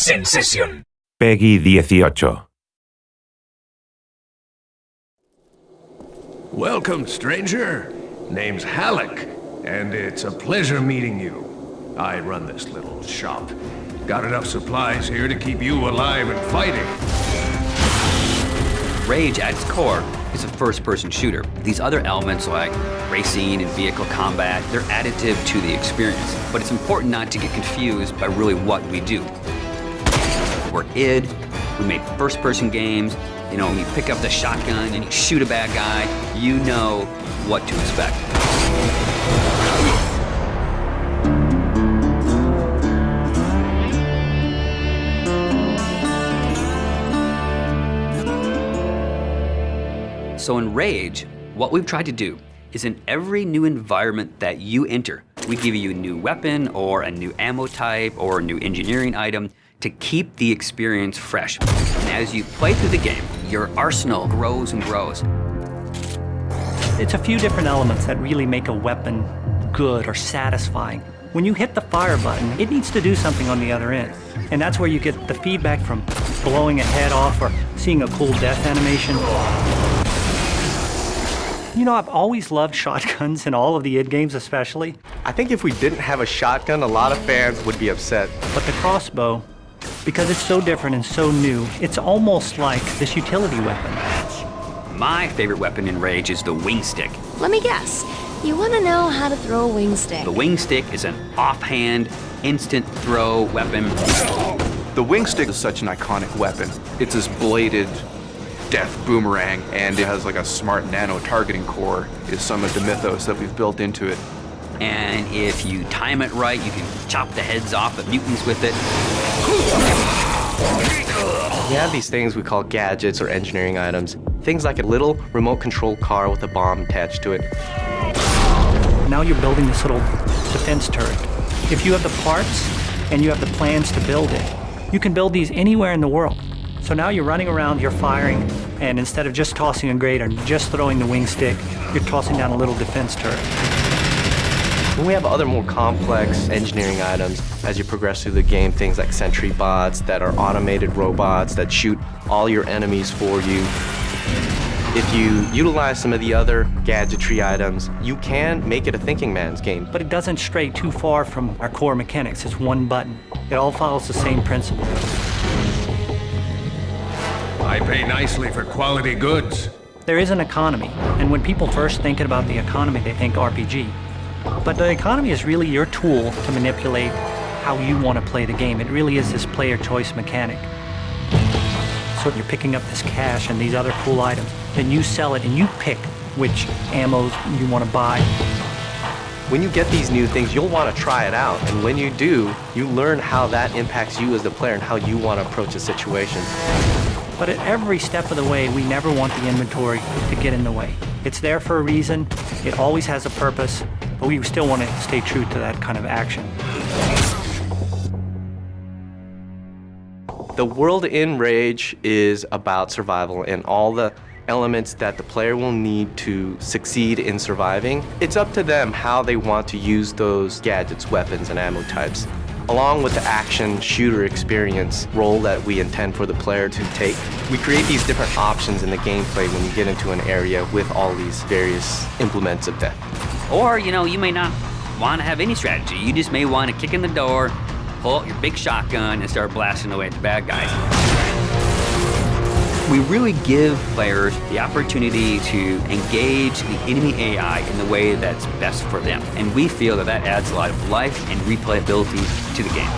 Sensession. Peggy 18. Welcome, stranger. Name's Halleck, and it's a pleasure meeting you. I run this little shop. Got enough supplies here to keep you alive and fighting. Rage, at its core, is a first-person shooter. These other elements like racing and vehicle combat, they're additive to the experience. But it's important not to get confused by really what we do. We're id, we make first-person games. You know, when you pick up the shotgun and you shoot a bad guy, you know what to expect. So in Rage, what we've tried to do is in every new environment that you enter, we give you a new weapon or a new ammo type or a new engineering item to keep the experience fresh. And as you play through the game, your arsenal grows and grows. It's a few different elements that really make a weapon good or satisfying. When you hit the fire button, it needs to do something on the other end. And that's where you get the feedback from blowing a head off or seeing a cool death animation. You know, I've always loved shotguns in all of the id games especially. I think if we didn't have a shotgun, a lot of fans would be upset. But the crossbow, because it's so different and so new, it's almost like this utility weapon. My favorite weapon in Rage is the wing stick. Let me guess. You want to know how to throw a wing stick. The wing stick is an offhand, instant throw weapon. The wing stick is such an iconic weapon. It's this bladed death boomerang, and it has like a smart nano targeting core, is some of the mythos that we've built into it. And if you time it right, you can chop the heads off of mutants with it. We have these things we call gadgets or engineering items. Things like a little remote control car with a bomb attached to it. Now you're building this little defense turret. If you have the parts and you have the plans to build it, you can build these anywhere in the world. So now you're running around, you're firing, and instead of just tossing a grenade or just throwing the wing stick, you're tossing down a little defense turret. When we have other more complex engineering items, as you progress through the game, things like sentry bots that are automated robots that shoot all your enemies for you. If you utilize some of the other gadgetry items, you can make it a thinking man's game. But it doesn't stray too far from our core mechanics. It's one button. It all follows the same principle. I pay nicely for quality goods. There is an economy, and when people first think about the economy, they think RPG. But the economy is really your tool to manipulate how you want to play the game. It really is this player choice mechanic. So you're picking up this cash and these other cool items, then you sell it and you pick which ammos you want to buy. When you get these new things, you'll want to try it out. And when you do, you learn how that impacts you as the player and how you want to approach a situation. But at every step of the way, we never want the inventory to get in the way. It's there for a reason, it always has a purpose, but we still want to stay true to that kind of action. The world in Rage is about survival and all the elements that the player will need to succeed in surviving. It's up to them how they want to use those gadgets, weapons, and ammo types, along with the action shooter experience role that we intend for the player to take. We create these different options in the gameplay when you get into an area with all these various implements of death. Or, you know, you may not want to have any strategy. You just may want to kick in the door, pull out your big shotgun, and start blasting away at the bad guys. We really give players the opportunity to engage the enemy AI in the way that's best for them. And we feel that that adds a lot of life and replayability to the game.